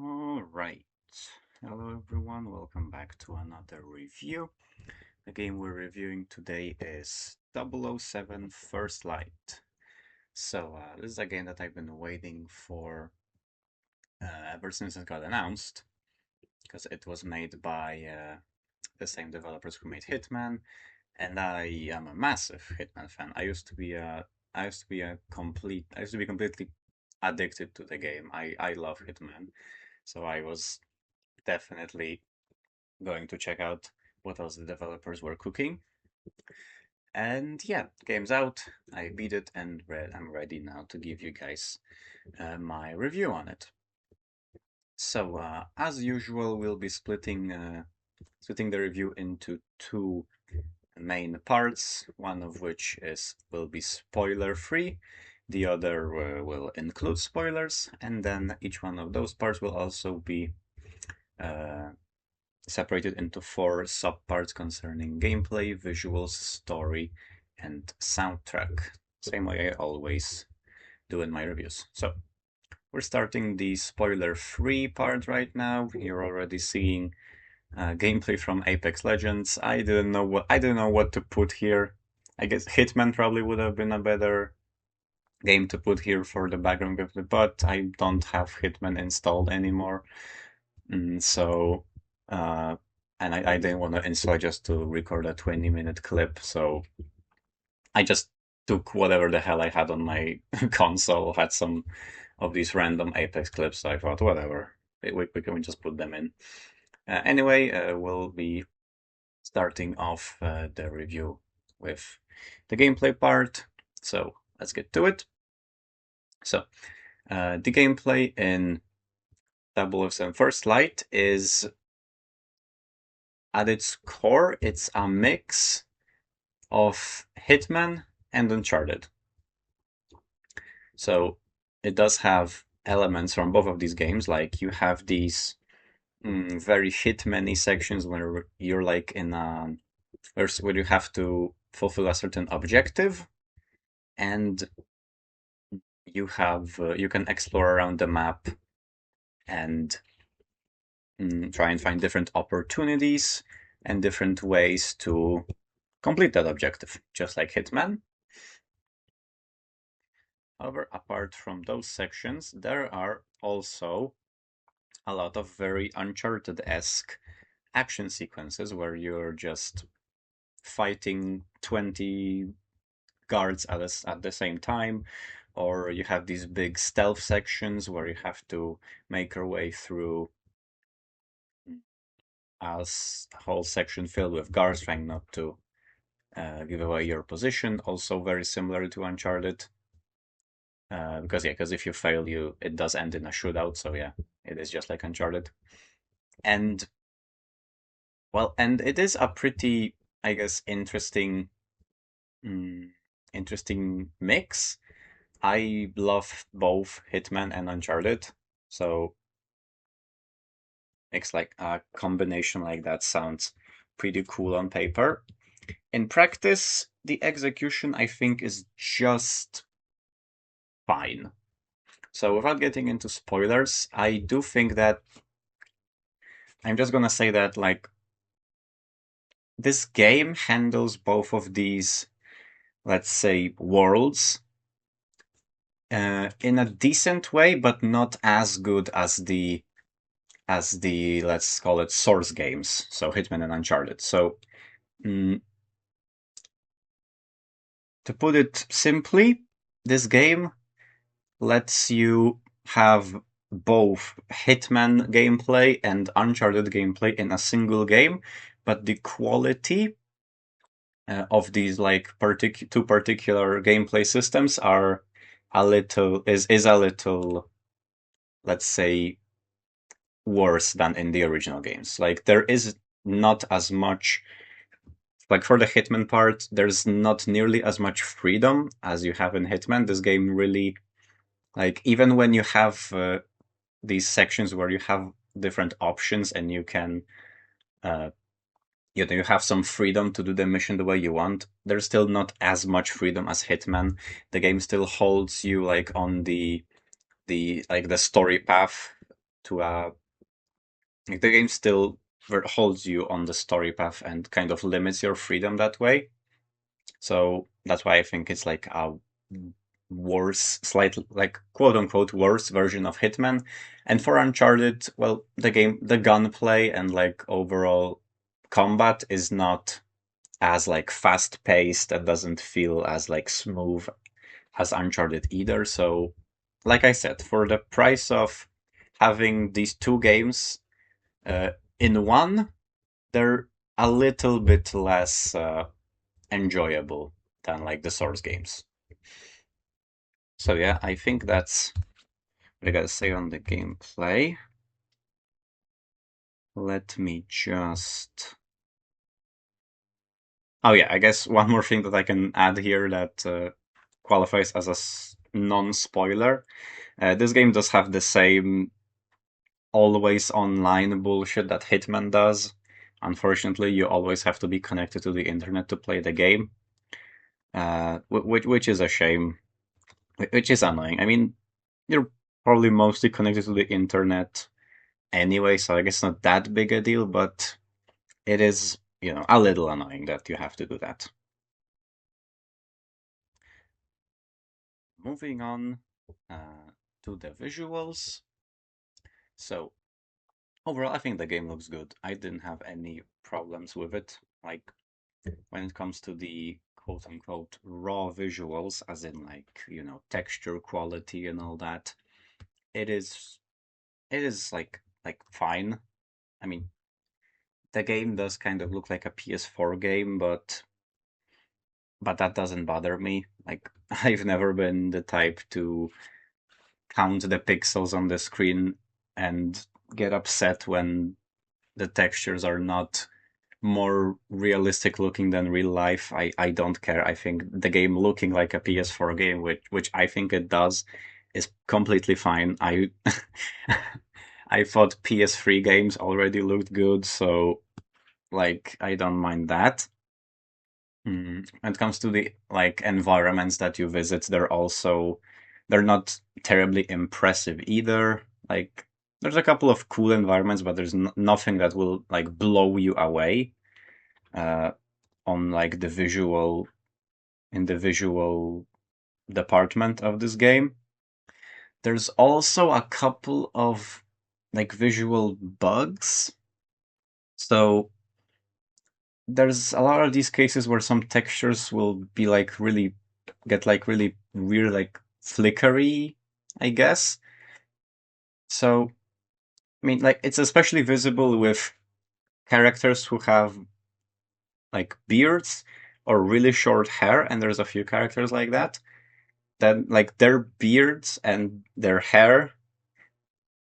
All right. Hello, everyone. Welcome back to another review. The game we're reviewing today is 007 First Light. This is a game that I've been waiting for ever since it got announced, because it was made by the same developers who made Hitman, and I am a massive Hitman fan. I used to be completely addicted to the game. I love Hitman, so I was definitely going to check out what else the developers were cooking. And yeah, game's out. I beat it and I'm ready now to give you guys my review on it. As usual, we'll be splitting the review into two main parts. One of which will be spoiler free. The other will include spoilers, and then each one of those parts will also be uh, separated into four subparts concerning gameplay, visuals, story, and soundtrack. Same way I always do in my reviews. So, we're starting the spoiler-free part right now. You're already seeing gameplay from Apex Legends. I don't know what to put here. I guess Hitman probably would have been a better game to put here for the background gameplay, but I don't have Hitman installed anymore. Mm, so, uh, and I didn't want to install just to record a 20-minute clip, so I just took whatever the hell I had on my console, had some of these random Apex clips, so I thought, whatever, we can just put them in. Anyway, we'll be starting off the review with the gameplay part, so let's get to it. So, the gameplay in 007 First Light is at its core, it's a mix of Hitman and Uncharted. So it does have elements from both of these games, like you have these very Hitman-y sections where you're like in a where you have to fulfill a certain objective, and you can explore around the map and try and find different opportunities and different ways to complete that objective, just like Hitman. However, apart from those sections, there are also a lot of very Uncharted-esque action sequences where you're just fighting 20 guards at the same time, or you have these big stealth sections where you have to make your way through a whole section filled with guards trying not to give away your position. Also very similar to Uncharted. Because if you fail, it does end in a shootout. So yeah, it is just like Uncharted. And and it is a pretty, I guess, mm, interesting mix. I love both Hitman and Uncharted, so it's like a combination like that sounds pretty cool on paper. In practice, the execution I think is just fine. So without getting into spoilers, I do think that I'm just gonna say that like this game handles both of these, let's say, worlds in a decent way, but not as good as the let's call it source games, so Hitman and Uncharted. So mm, to put it simply, this game lets you have both Hitman gameplay and Uncharted gameplay in a single game, but the quality of these like two particular gameplay systems are a little, let's say, worse than in the original games. Like there is not as much, like for the Hitman part, there's not nearly as much freedom as you have in Hitman. This game really, like, even when you have these sections where you have different options and you can uh, you have some freedom to do the mission the way you want, there's still not as much freedom as Hitman. The game still holds you like on the story path to a like the game still holds you on the story path and kind of limits your freedom that way. So that's why I think it's like a worse, slightly like quote unquote worse version of Hitman. And for Uncharted, well, the gunplay and like overall combat is not as like fast paced. That doesn't feel as like smooth as Uncharted either. So, like I said, for the price of having these two games uh, in one, they're a little bit less enjoyable than like the Source games. So yeah, I think that's what I gotta say on the gameplay. Let me just. Oh yeah, I guess one more thing that I can add here that qualifies as a non-spoiler. This game does have the same always online bullshit that Hitman does. Unfortunately, you always have to be connected to the internet to play the game, which is a shame, which is annoying. I mean, you're probably mostly connected to the internet anyway, so I guess it's not that big a deal, but it is, a little annoying that you have to do that. Moving on to the visuals. So, overall, I think the game looks good. I didn't have any problems with it. Like, when it comes to the quote unquote raw visuals, as in like, texture quality and all that, it is like fine. I mean, the game does kind of look like a PS4 game, but that doesn't bother me. Like I've never been the type to count the pixels on the screen and get upset when the textures are not more realistic looking than real life. I don't care. I think the game looking like a PS4 game, which I think it does, is completely fine. I I thought PS3 games already looked good, so like I don't mind that. When it comes to the like environments that you visit, they're not terribly impressive either. Like there's a couple of cool environments, but there's nothing that will like blow you away uh, on like the visual department of this game. There's also a couple of like visual bugs. So there's a lot of these cases where some textures will be like really get like really weird, like flickery, I guess. So, I mean, like it's especially visible with characters who have like beards or really short hair, and there's a few characters like that. Then, like their beards and their hair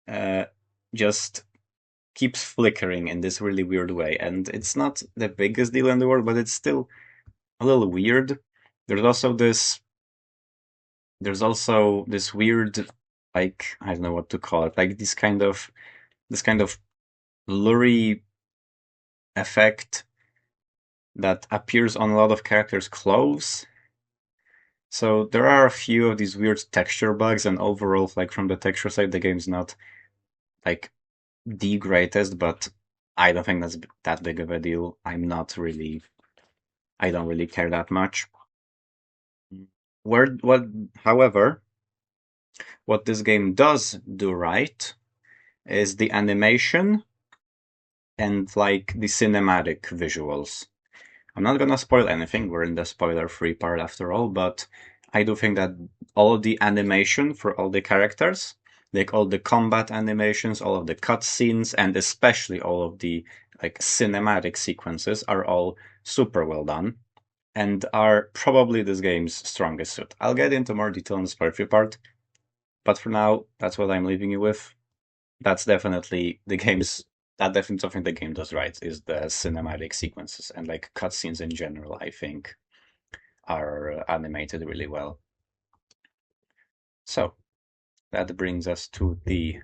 uh, just keeps flickering in this really weird way, and it's not the biggest deal in the world, but it's still a little weird. There's also this there's also this weird, like I don't know what to call it, like this kind of blurry effect that appears on a lot of characters' clothes. So there are a few of these weird texture bugs, and overall, like from the texture side, the game's not like the greatest, but I don't think that's that big of a deal. I don't really care that much. However, what this game does do right is the animation and like the cinematic visuals. I'm not gonna spoil anything, we're in the spoiler-free part after all, but I do think that all of the animation for all the characters, like all the combat animations, all of the cutscenes, and especially all of the like cinematic sequences are all super well done and are probably this game's strongest suit. I'll get into more detail in the spoiler-free part, but for now, that's what I'm leaving you with. That's definitely something the game does right is the cinematic sequences and like cutscenes in general. I think are animated really well. So that brings us to the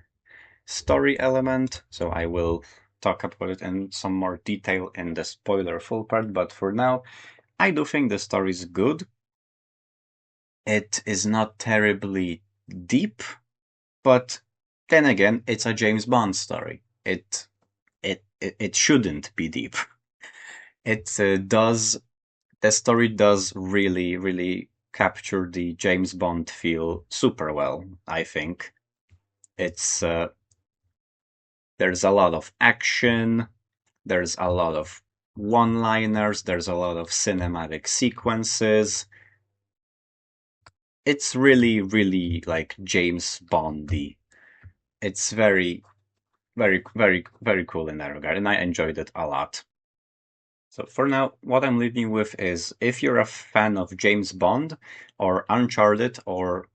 story element. So I will talk about it in some more detail in the spoiler full part, but for now, I do think the story is good. It is not terribly deep, but Then again, it's a James Bond story. It shouldn't be deep. It does the story does really capture the James Bond feel super well, I think. It's there's a lot of action, there's a lot of one-liners, there's a lot of cinematic sequences. It's really like James Bondy. It's very cool in that regard, and I enjoyed it a lot. So for now, what I'm leaving you with is if you're a fan of James Bond or Uncharted or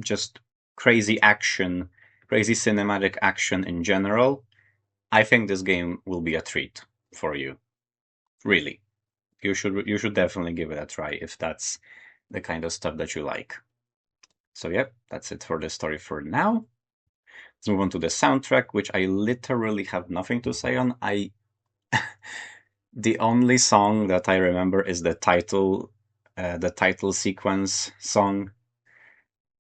just crazy action, crazy cinematic action in general, I think this game will be a treat for you. Really. You should definitely give it a try if that's the kind of stuff that you like. So yeah, that's it for the story for now. Let's move on to the soundtrack, which I literally have nothing to say on. The only song that I remember is the title sequence song,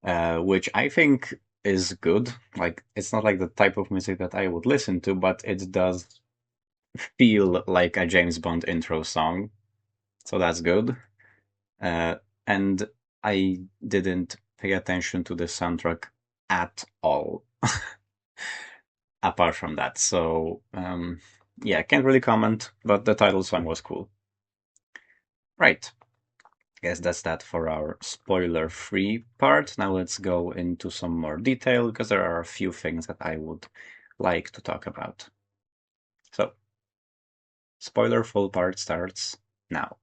which I think is good. Like, it's not like the type of music that I would listen to, but it does feel like a James Bond intro song, so that's good. And I didn't pay attention to the soundtrack at all, apart from that. So, yeah, can't really comment, but the title song was cool. Right. Guess that's that for our spoiler-free part. Now let's go into some more detail because there are a few things that I would like to talk about. So, spoiler full part starts now.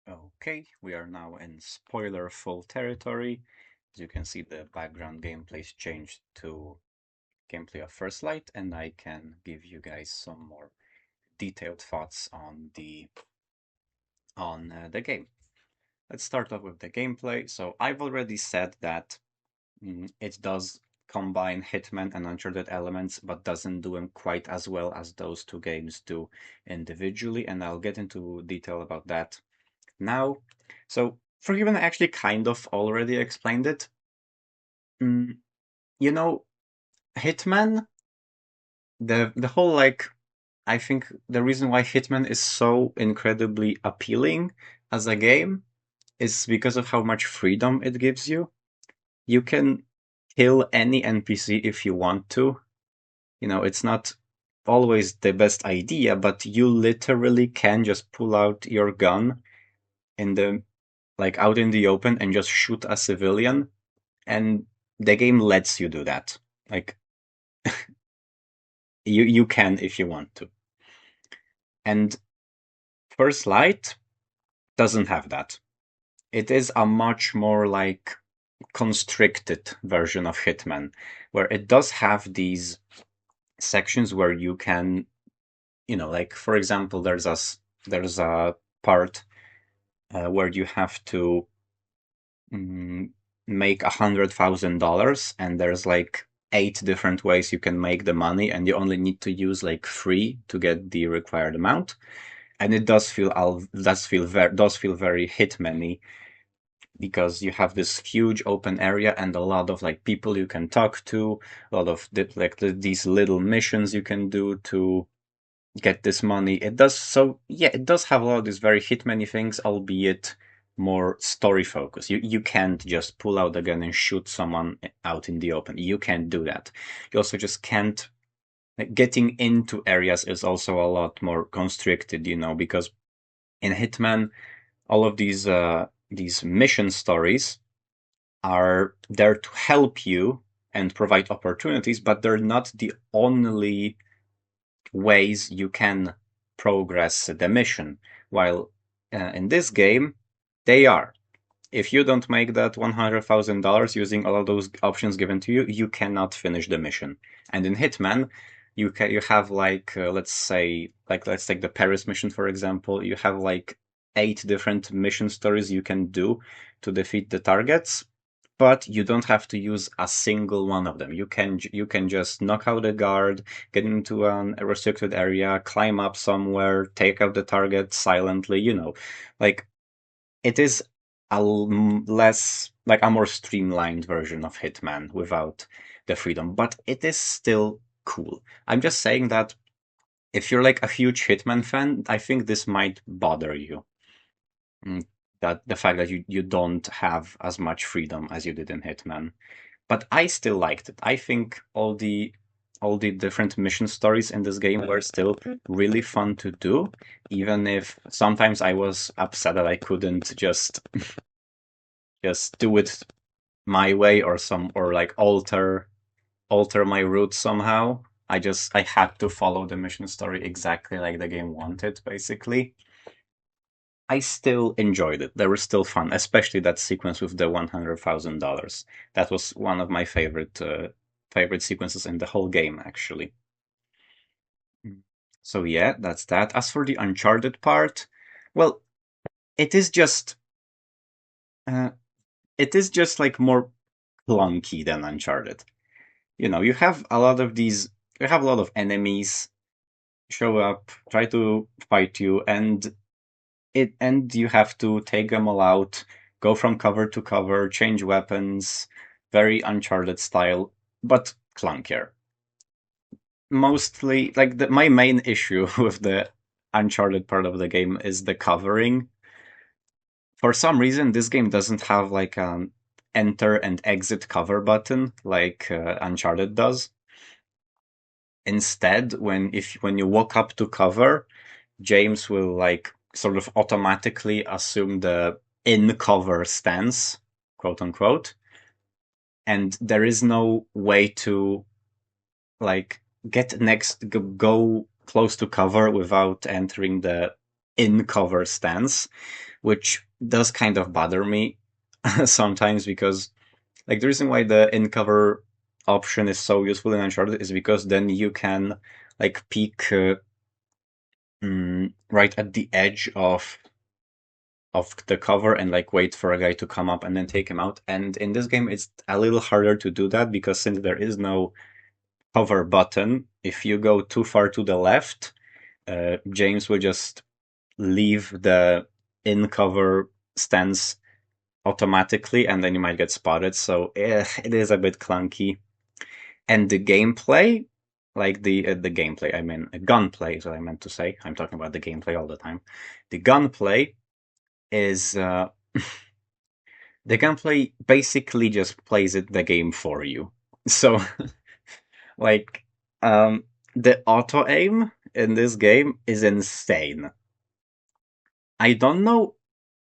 Okay, we are now in spoiler full territory. As you can see, the background gameplay's changed to gameplay of First Light, and I can give you guys some more detailed thoughts on the game. Let's start off with the gameplay. So I've already said that it does combine Hitman and Uncharted elements, but doesn't do them quite as well as those two games do individually, and I'll get into detail about that now. So Forgiven actually kind of already explained it. Mm, you know, Hitman, the whole like I think the reason why Hitman is so incredibly appealing as a game is because of how much freedom it gives you. You can kill any NPC if you want to. You know, it's not always the best idea, but you literally can just pull out your gun in the like out in the open and just shoot a civilian, and the game lets you do that. Like you can if you want to. And First Light doesn't have that. It is a much more like constricted version of Hitman, where it does have these sections where you can, like for example, there's a part where you have to mm, make $100,000, and there's like 8 different ways you can make the money, and you only need to use like 3 to get the required amount. And it does feel very Hitman-y because you have this huge open area and a lot of like people you can talk to, a lot of these little missions you can do to get this money. It does have a lot of these very Hitman-y things, albeit more story focused. You can't just pull out the gun and shoot someone out in the open. You can't do that. You also just can't. Like, getting into areas is also a lot more constricted, because in Hitman, all of these mission stories are there to help you and provide opportunities, but they're not the only ways you can progress the mission. While in this game, they are. If you don't make that $100,000 using all of those options given to you, you cannot finish the mission. And in Hitman, you have like let's take the Paris mission for example. You have like 8 different mission stories you can do to defeat the targets, but you don't have to use a single one of them. You can just knock out a guard, get into a restricted area, climb up somewhere, take out the target silently. Like it is less like a more streamlined version of Hitman without the freedom, but it is still cool. I'm just saying that if you're like a huge Hitman fan, I think this might bother you. Mm, that the fact that you don't have as much freedom as you did in Hitman. But I still liked it. I think all the different mission stories in this game were still really fun to do, even if sometimes I was upset that I couldn't just do it my way or like alter my route somehow. I had to follow the mission story exactly like the game wanted, basically. I still enjoyed it. They were still fun, especially that sequence with the $100,000. That was one of my favorite sequences in the whole game, actually. Mm. So yeah, that's that. As for the Uncharted part, well, it is just uh, it is just like more clunky than Uncharted. You know, you have a lot of enemies show up, try to fight you, and you have to take them all out, go from cover to cover, change weapons, very Uncharted style, but clunkier. Mostly, like my main issue with the Uncharted part of the game is the covering. For some reason, this game doesn't have like an enter and exit cover button like Uncharted does. Instead, when you walk up to cover, James will like sort of automatically assume the in cover stance, quote unquote, and there is no way to like go close to cover without entering the in cover stance, which does kind of bother me sometimes because like the reason why the in cover option is so useful in Uncharted is because then you can like peek right at the edge of the cover and like wait for a guy to come up and then take him out. And in this game, it's a little harder to do that because since there is no cover button, if you go too far to the left, James will just leave the in cover stance automatically, and then you might get spotted. So it is a bit clunky. And the gameplay, like the gameplay, I mean gunplay is what I meant to say. I'm talking about the gameplay all the time. The gunplay is the gunplay basically just plays the game for you. So like the auto aim in this game is insane. I don't know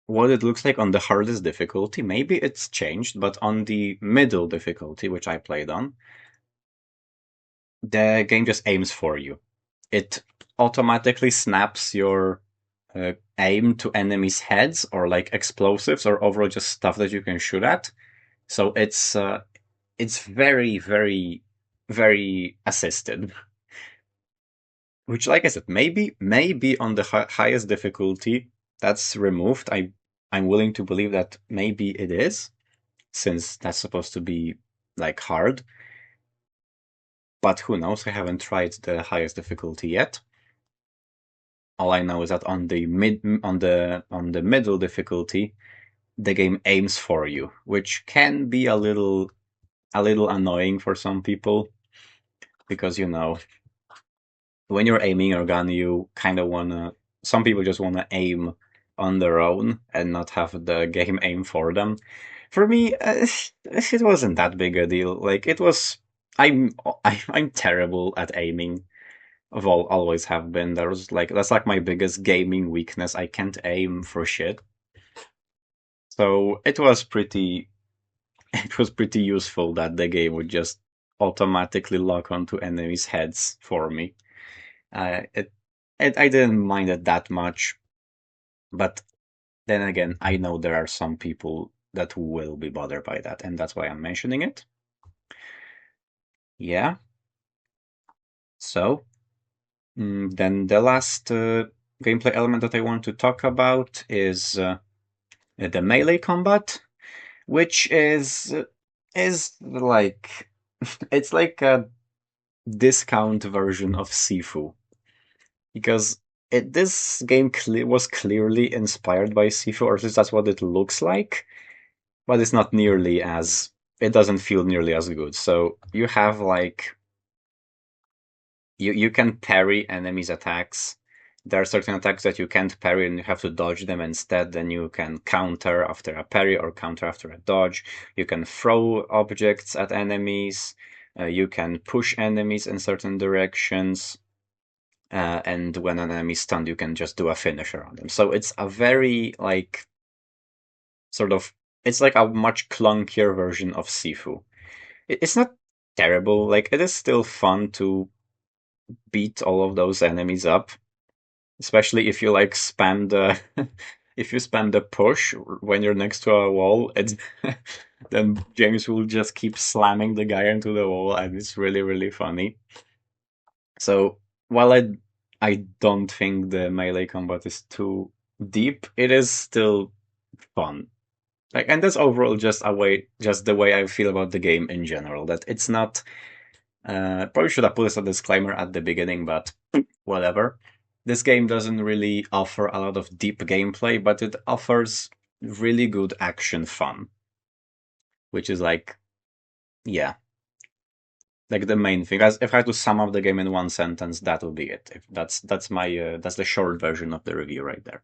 what it looks like on the hardest difficulty. Maybe it's changed, but on the middle difficulty, which I played on, the game just aims for you. It automatically snaps your aim to enemies' heads or like explosives or overall just stuff that you can shoot at. So it's very very assisted. Which, like I said, maybe on the highest difficulty that's removed. I'm willing to believe that maybe it is, since that's supposed to be like hard. But who knows? I haven't tried the highest difficulty yet. All I know is that on the middle difficulty, the game aims for you, which can be a little annoying for some people because you know when you're aiming your gun, you kind of wanna. Some people just wanna aim on their own and not have the game aim for them. For me, it wasn't that big a deal. Like it was. I'm terrible at aiming. I've always have been. That's like my biggest gaming weakness. I can't aim for shit. So it was pretty. It was pretty useful that the game would just automatically lock onto enemies' heads for me. Uh, it, I didn't mind it that much, but then again, I know there are some people that will be bothered by that, and that's why I'm mentioning it. Yeah. So, then the last gameplay element that I want to talk about is the melee combat, which is like it's like a discount version of Sifu because this game was clearly inspired by Sifu, or at least that's what it looks like. but it's not nearly as, it doesn't feel nearly as good. So you have like, you can parry enemies' attacks. There are certain attacks that you can't parry and you have to dodge them instead. Then you can counter after a parry or counter after a dodge. You can throw objects at enemies. You can push enemies in certain directions. And when an enemy's stunned, you can just do a finisher on them. So it's a very like sort of, it's like a much clunkier version of Sifu. It's not terrible. Like it is still fun to beat all of those enemies up, especially if you like spam the if you spam the push when you're next to a wall. It's then James will just keep slamming the guy into the wall, and it's really really funny. So while I don't think the melee combat is too deep, it is still fun. Like, and that's overall just a way, just the way I feel about the game in general. That it's not. Probably should have put as a disclaimer at the beginning, but whatever. This game doesn't really offer a lot of deep gameplay, but it offers really good action fun, which is like, yeah, like the main thing. As if I had to sum up the game in one sentence, that would be it. If that's my that's the short version of the review right there.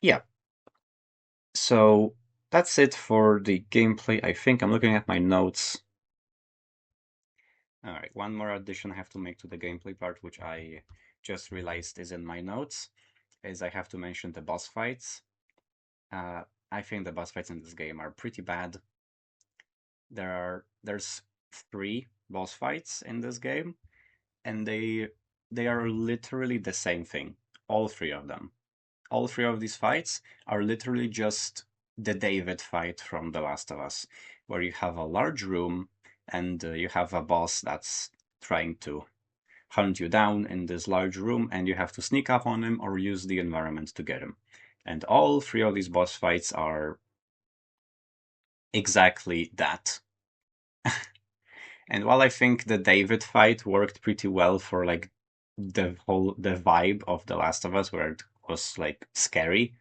Yeah. So that's it for the gameplay. I think I'm looking at my notes. All right, one more addition I have to make to the gameplay part, which I just realized is in my notes, is I have to mention the boss fights. I think the boss fights in this game are pretty bad. There's 3 boss fights in this game, and they are literally the same thing. All 3 of them. All 3 of these fights are literally just the David fight from The Last of Us, where you have a large room and you have a boss that's trying to hunt you down in this large room, and you have to sneak up on him or use the environment to get him. And all 3 of these boss fights are exactly that. And while I think the David fight worked pretty well for like the vibe of The Last of Us, where it was like scary,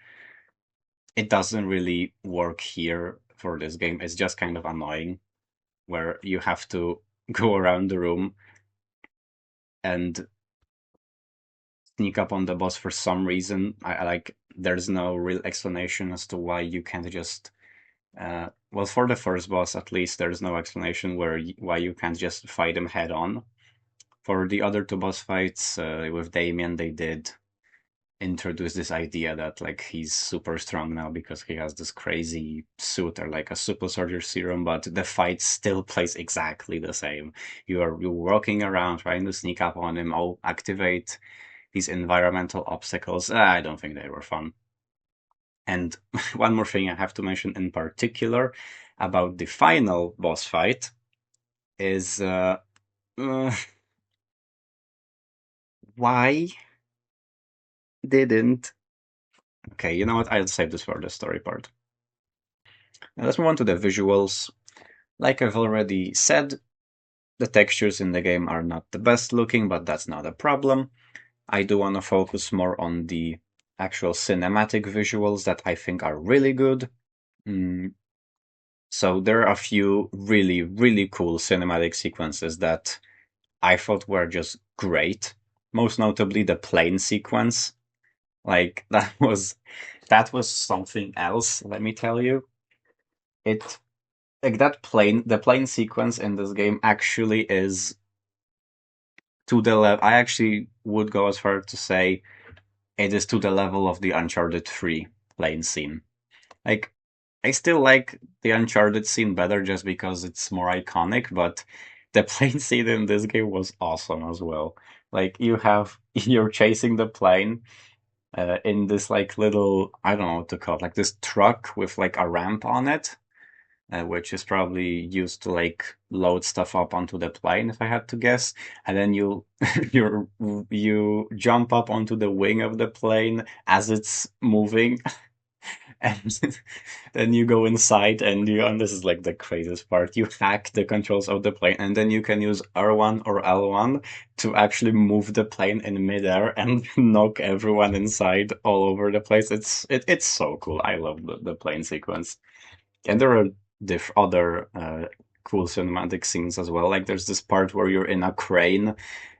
it doesn't really work here for this game. It's just kind of annoying, where you have to go around the room and sneak up on the boss for some reason. I like, there's no real explanation as to why you can't just well, for the first boss at least, there's no explanation why you can't just fight him head on. For the other 2 boss fights with Damien, they did introduce this idea that like he's super strong now because he has this crazy suit or like a super soldier serum, but the fight still plays exactly the same. You're walking around trying to sneak up on him, activate these environmental obstacles. I don't think they were fun. And one more thing I have to mention in particular about the final boss fight is why didn't. Okay, you know what? I'll save this for the story part. Now let's move on to the visuals. Like I've already said, the textures in the game are not the best looking, but that's not a problem. I do want to focus more on the actual cinematic visuals that I think are really good. So there are a few really, really cool cinematic sequences that I thought were just great. Most notably the plane sequence. Like that was something else, let me tell you. It like the plane sequence in this game actually is to the level. I actually would go as far to say it is to the level of the Uncharted 3 plane scene. Like, I still like the Uncharted scene better just because it's more iconic, but the plane scene in this game was awesome as well. Like, you're chasing the plane in this like little, I don't know what to call it, like this truck with like a ramp on it, which is probably used to like load stuff up onto the plane, if I had to guess. And then you jump up onto the wing of the plane as it's moving. and then you go inside and this is like the craziest part. You hack the controls of the plane, and then you can use R1 or L1 to actually move the plane in midair and knock everyone inside all over the place. It's so cool. I love the plane sequence. And there are other cool cinematic scenes as well. Like there's this part where you're in a crane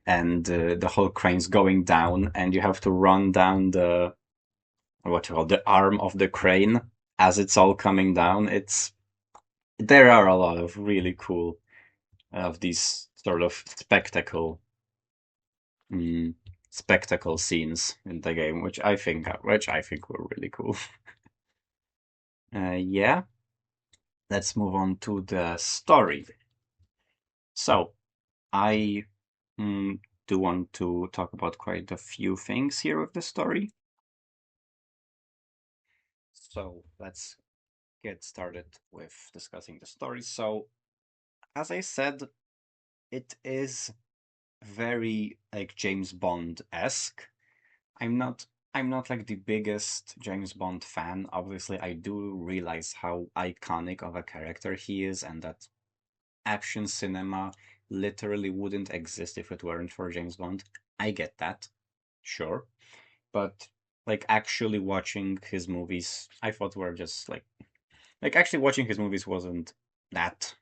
and the whole crane's going down and you have to run down the what you call the arm of the crane as it's all coming down. There are a lot of really cool of these sort of mm, spectacle scenes in the game, which I think were really cool. Yeah, let's move on to the story. So I do want to talk about quite a few things here with the story. So let's get started with discussing the story. So, as I said, it is very like James Bond-esque. I'm not I'm not like the biggest James Bond fan. Obviously, I do realize how iconic of a character he is and that action cinema literally wouldn't exist if it weren't for James Bond. I get that. Sure. But like actually watching his movies, I thought were just like actually watching his movies that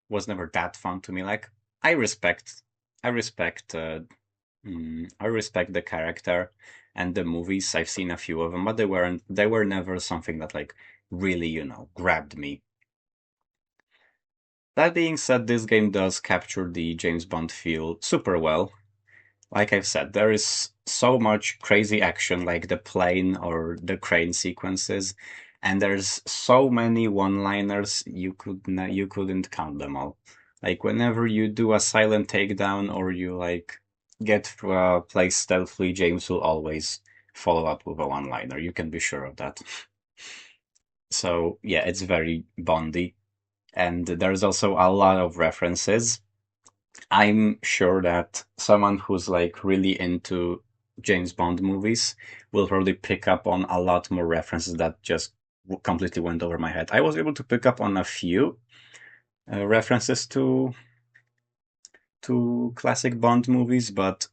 was never that fun to me. Like I respect I respect I respect the character and the movies. I've seen a few of them, but they were never something that like really, grabbed me. That being said, this game does capture the James Bond feel super well. Like I've said, there is so much crazy action, like the plane or the crane sequences, and there's so many one-liners you couldn't count them all. Like whenever you do a silent takedown or you like get through a place stealthily, James will always follow up with a one-liner. You can be sure of that. So yeah, it's very Bondy, and there's also a lot of references. I'm sure that someone who's like really into James Bond movies will probably pick up on a lot more references that just completely went over my head. I was able to pick up on a few references to classic Bond movies, but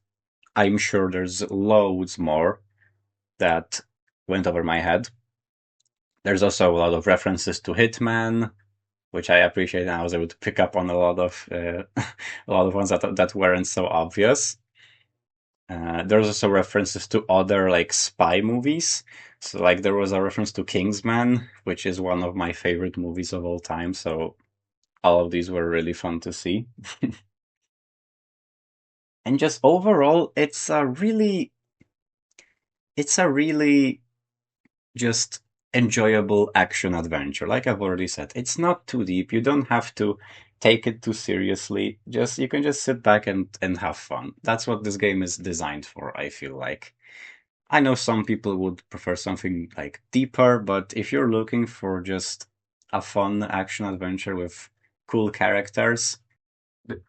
I'm sure there's loads more that went over my head. There's also a lot of references to Hitman, which I appreciate, and I was able to pick up on a lot of a lot of ones that weren't so obvious. There's also references to other like spy movies. So like there was a reference to Kingsman, which is one of my favorite movies of all time. So all of these were really fun to see. And just overall, it's a really just enjoyable action adventure. Like I've already said, it's not too deep. You don't have to take it too seriously. Just you can just sit back and have fun. That's what this game is designed for, I feel like. I know some people would prefer something like deeper, but if you're looking for just a fun action adventure with cool characters,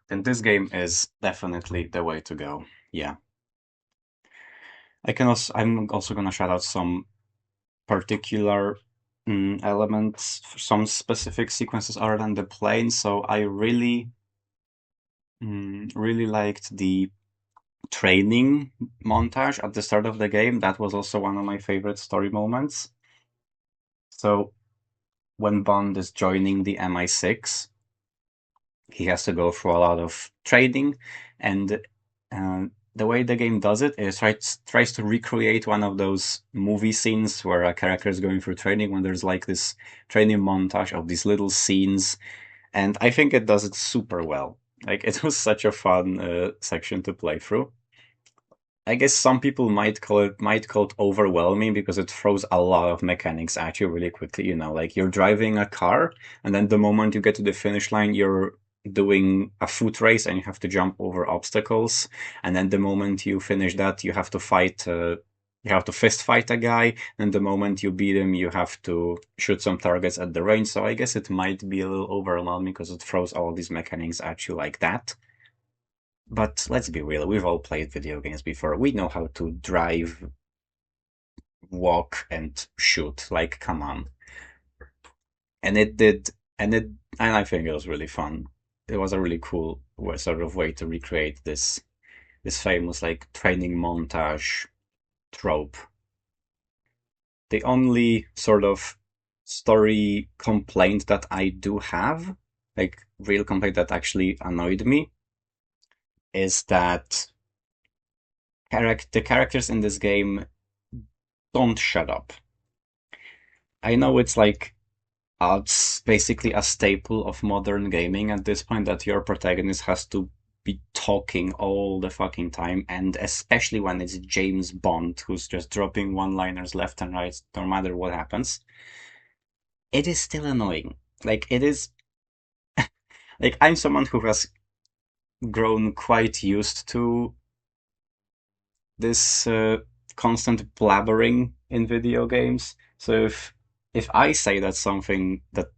then this game is definitely the way to go. Yeah. I'm also gonna shout out some particular elements, some specific sequences other than the plane. So I really liked the training montage at the start of the game. That was also one of my favorite story moments. So when Bond is joining the MI6, he has to go through a lot of training, and the way the game does it is tries to recreate one of those movie scenes where a character is going through training when there's like this training montage of these little scenes, and I think it does it super well. Like it was such a fun section to play through. I guess some people might call it overwhelming because it throws a lot of mechanics at you really quickly. Like you're driving a car, and then the moment you get to the finish line, you're doing a foot race and you have to jump over obstacles. And then the moment you finish that, you have to fight. You have to fist fight a guy, and the moment you beat him, you have to shoot some targets at the range. So I guess it might be a little overwhelming because it throws all these mechanics at you like that. But let's be real, we've all played video games before. We know how to drive walk and shoot. Like, come on. And it did, and I think it was really fun. It was a really cool sort of way to recreate this famous like training montage trope. The only sort of story complaint that I do have, like real complaint that actually annoyed me, is that the characters in this game don't shut up. I know it's like it's basically a staple of modern gaming at this point that your protagonist has to be talking all the fucking time, and especially when it's James Bond who's just dropping one-liners left and right, no matter what happens. It is still annoying. Like it is like I'm someone who has grown quite used to this constant blabbering in video games. So if I say that something that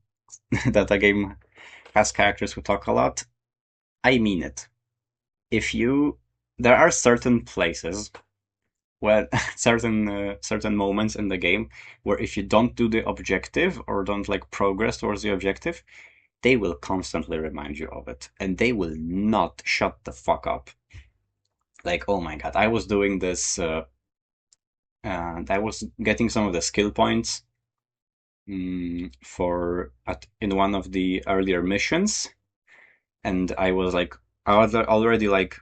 that a game has characters who talk a lot, I mean it. If you There are certain places where certain moments in the game where if you don't do the objective or don't like progress towards the objective, they will constantly remind you of it, and they will not shut the fuck up. Like, oh my god, I was doing this, and I was getting some of the skill points in one of the earlier missions, and I was like, I was already like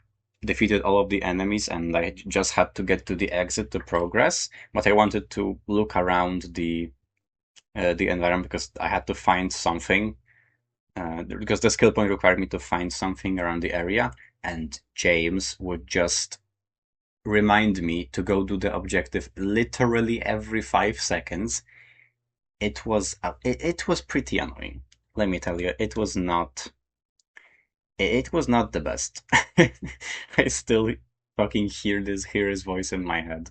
defeated all of the enemies, and I just had to get to the exit to progress. But I wanted to look around the environment because I had to find something. Because the skill point required me to find something around the area, and James would just remind me to go do the objective literally every 5 seconds. It was pretty annoying. Let me tell you, it was not the best. I still fucking hear his voice in my head.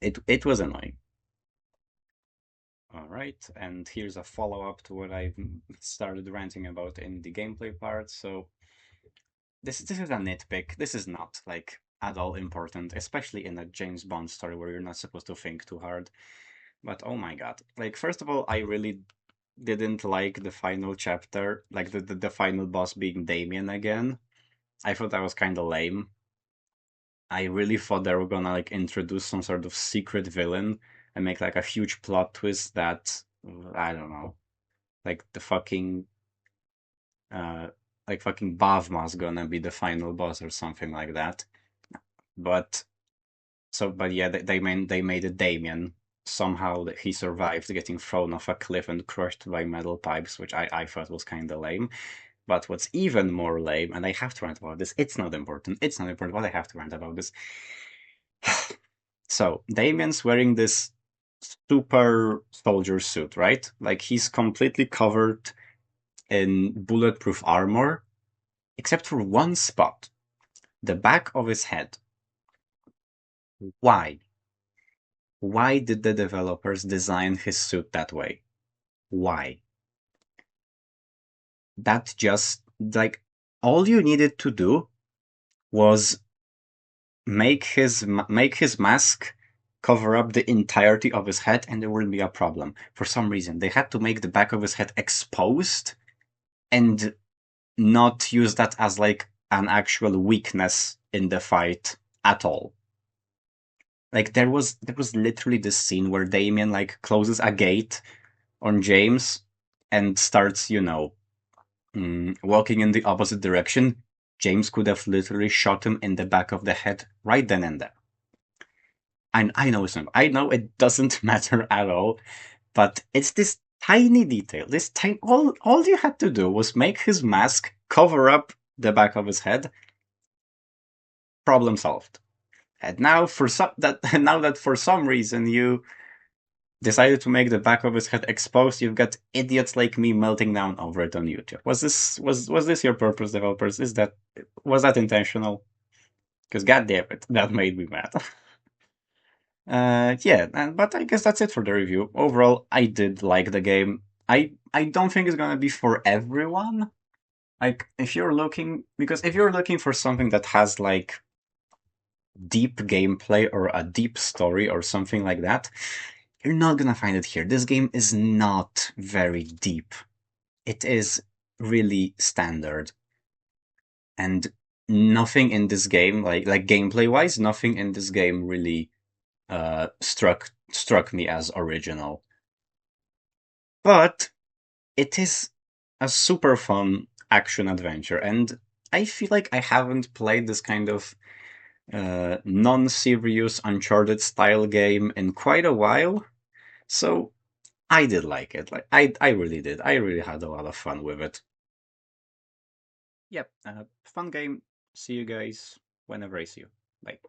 It was annoying. All right, and here's a follow-up to what I started ranting about in the gameplay part. So this is a nitpick. This is not like at all important, especially in a James Bond story where you're not supposed to think too hard. But oh my god. Like first of all, I really didn't like the final chapter, like the final boss being Damien again. I thought that was kind of lame. I really thought they were gonna like introduce some sort of secret villain and make like a huge plot twist that I don't know, like the uh like fucking Bavma's gonna be the final boss or something like that. But but yeah, they made it Damien. Somehow that he survived getting thrown off a cliff and crushed by metal pipes, which I thought was kind of lame. But what's even more lame, and I have to rant about this, it's not important. It's not important, but I have to rant about this. So, Damien's wearing this super soldier suit, right? Like he's completely covered in bulletproof armor, except for one spot, the back of his head. Why? Why did the developers design his suit that way? Why? That just like all you needed to do was make his mask cover up the entirety of his head and there wouldn't be a problem. For some reason, they had to make the back of his head exposed and not use that as like an actual weakness in the fight at all. Like there was literally this scene where Damien like closes a gate on James and starts, walking in the opposite direction. James could have literally shot him in the back of the head right then and there. And I know it doesn't matter at all, but it's this tiny detail. This tiny all you had to do was make his mask cover up the back of his head. Problem solved. And now now that for some reason you decided to make the back of his head exposed, you've got idiots like me melting down over it on YouTube. Was this your purpose, developers? Was that intentional? Because goddamn it, that made me mad. Yeah, but I guess that's it for the review. Overall, I did like the game. I don't think it's gonna be for everyone. Like if you're looking for something that has like deep gameplay or a deep story or something like that, you're not gonna find it here. This game is not very deep. It is really standard. And nothing in this game, like gameplay wise, nothing in this game really struck me as original. But it is a super fun action adventure, and I feel like I haven't played this kind of non-serious Uncharted style game in quite a while. So I did like it. Like I really did. I really had a lot of fun with it. Yep, fun game. See you guys whenever I see you. Bye.